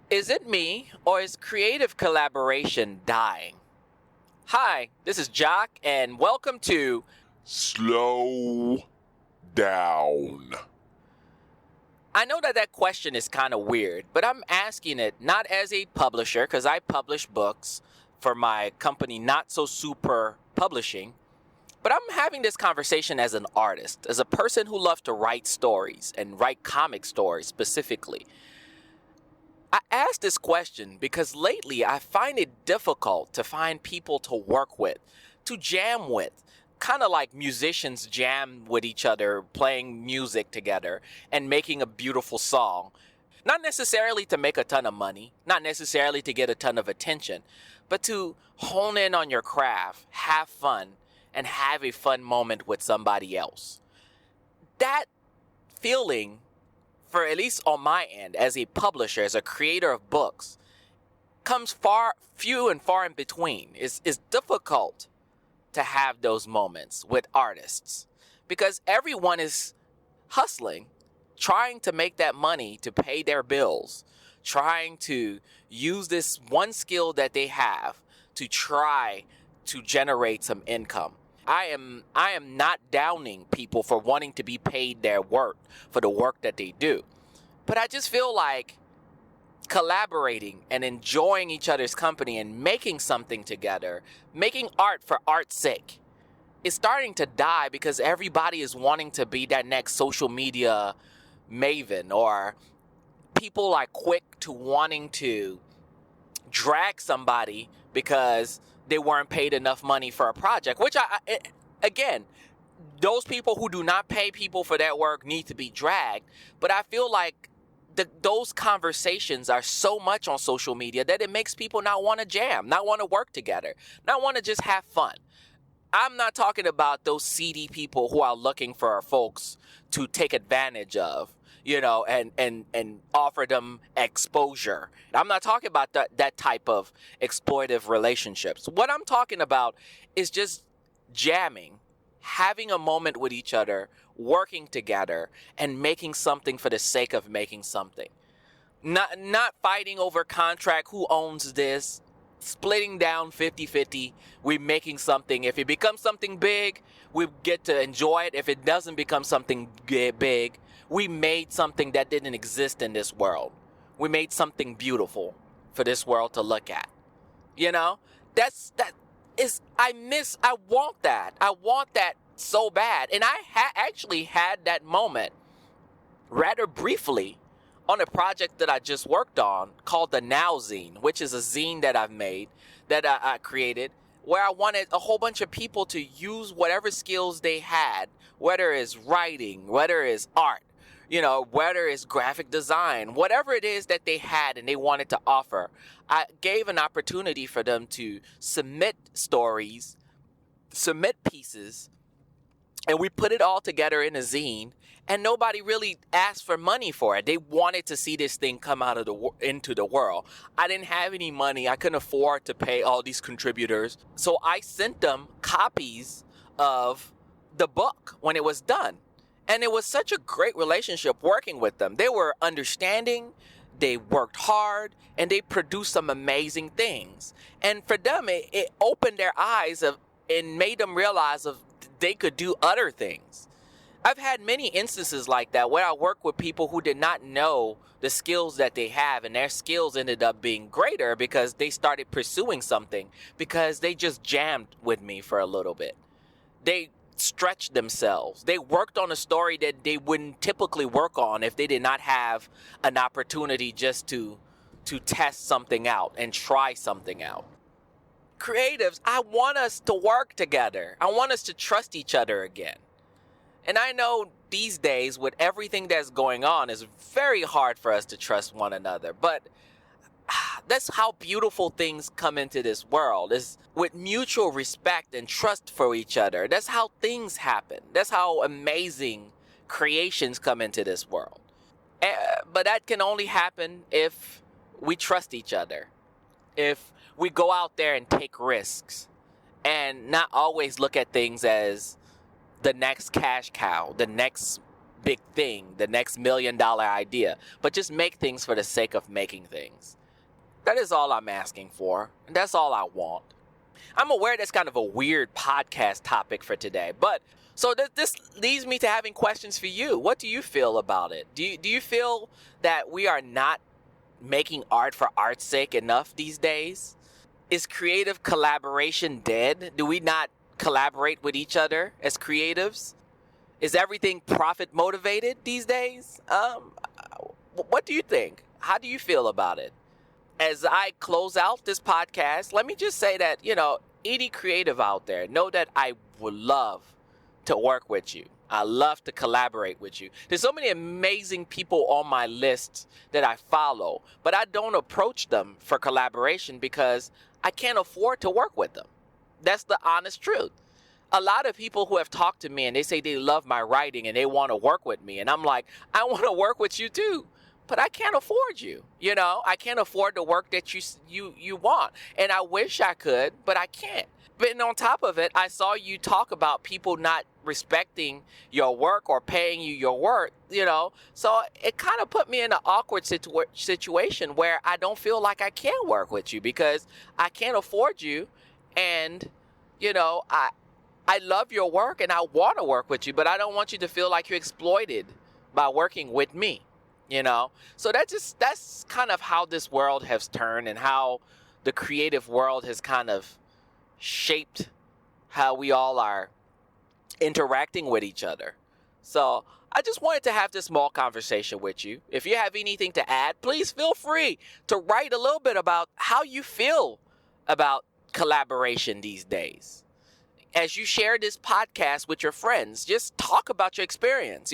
Is it me, or is creative collaboration dying? Hi, this is Jock, and welcome to Slow down. I know that question is kind of weird, but I'm asking it not as a publisher, because I publish books for my company, Not So Super Publishing, but I'm having this conversation as an artist, as a person who loves to write stories and write comic stories specifically. I ask this question because lately I find it difficult to find people to work with, to jam with, kind of like musicians jam with each other, playing music together and making a beautiful song. Not necessarily to make a ton of money, not necessarily to get a ton of attention, but to hone in on your craft, have fun, and have a fun moment with somebody else. That feeling, for at least on my end, as a publisher, as a creator of books, comes few and far in between. It's difficult to have those moments with artists because everyone is hustling, trying to make that money to pay their bills, trying to use this one skill that they have to try to generate some income. I am not downing people for wanting to be paid their work for the work that they do. But I just feel like collaborating and enjoying each other's company and making something together, making art for art's sake, is starting to die because everybody is wanting to be that next social media maven, or people are quick to wanting to drag somebody because they weren't paid enough money for a project, which again, those people who do not pay people for that work need to be dragged. But I feel like those conversations are so much on social media that it makes people not want to jam, not want to work together, not want to just have fun. I'm not talking about those seedy people who are looking for folks to take advantage of, and offer them exposure. I'm not talking about that type of exploitive relationships. What I'm talking about is just jamming, having a moment with each other, working together, and making something for the sake of making something. Not fighting over contract, who owns this, splitting down 50-50, we're making something. If it becomes something big, we get to enjoy it. If it doesn't become something big, we made something that didn't exist in this world. We made something beautiful for this world to look at. I want that. I want that so bad. And I actually had that moment rather briefly on a project that I just worked on called the Now Zine, which is a zine that I've made, that I created, where I wanted a whole bunch of people to use whatever skills they had, whether it's writing, whether it's art, whether it's graphic design, whatever it is that they had and they wanted to offer. I gave an opportunity for them to submit stories, submit pieces, and we put it all together in a zine, and nobody really asked for money for it. They wanted to see this thing come out of into the world. I didn't have any money. I couldn't afford to pay all these contributors. So I sent them copies of the book when it was done. And it was such a great relationship working with them. They were understanding, they worked hard, and they produced some amazing things. And for them, it opened their eyes and made them realize they could do other things. I've had many instances like that where I work with people who did not know the skills that they have, and their skills ended up being greater because they started pursuing something because they just jammed with me for a little bit. They stretched themselves. They worked on a story that they wouldn't typically work on if they did not have an opportunity just to test something out and try something out. Creatives, I want us to work together. I want us to trust each other again. And I know these days with everything that's going on, it's very hard for us to trust one another. But that's how beautiful things come into this world, is with mutual respect and trust for each other. That's how things happen. That's how amazing creations come into this world. But that can only happen if we trust each other. If we go out there and take risks and not always look at things as the next cash cow, the next big thing, the next $1 million idea, but just make things for the sake of making things. That is all I'm asking for, and that's all I want. I'm aware that's kind of a weird podcast topic for today, but so this leads me to having questions for you. What do you feel about it? Do you feel that we are not making art for art's sake enough these days? Is creative collaboration dead? Do we not collaborate with each other as creatives? Is everything profit motivated these days? What do you think? How do you feel about it? As I close out this podcast, let me just say that, any creative out there, know that I would love to work with you. I love to collaborate with you. There's so many amazing people on my list that I follow, but I don't approach them for collaboration because I can't afford to work with them. That's the honest truth. A lot of people who have talked to me and they say they love my writing and they want to work with me. And I'm like, I want to work with you too, but I can't afford you. I can't afford the work that you want. And I wish I could, but I can't. But on top of it, I saw you talk about people not respecting your work or paying you your work, So it kind of put me in an awkward situation where I don't feel like I can work with you because I can't afford you. And, I love your work and I want to work with you, but I don't want you to feel like you're exploited by working with me, So that's kind of how this world has turned and how the creative world has kind of shaped how we all are interacting with each other. So I just wanted to have this small conversation with you. If you have anything to add, please feel free to write a little bit about how you feel about collaboration these days. As you share this podcast with your friends, just talk about your experience,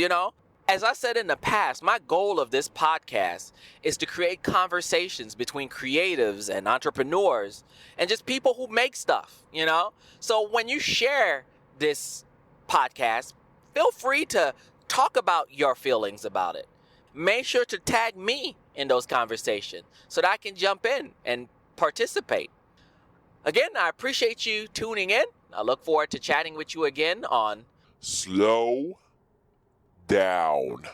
As I said in the past, my goal of this podcast is to create conversations between creatives and entrepreneurs and just people who make stuff, So when you share this podcast, feel free to talk about your feelings about it. Make sure to tag me in those conversations so that I can jump in and participate. Again, I appreciate you tuning in. I look forward to chatting with you again on Slow down.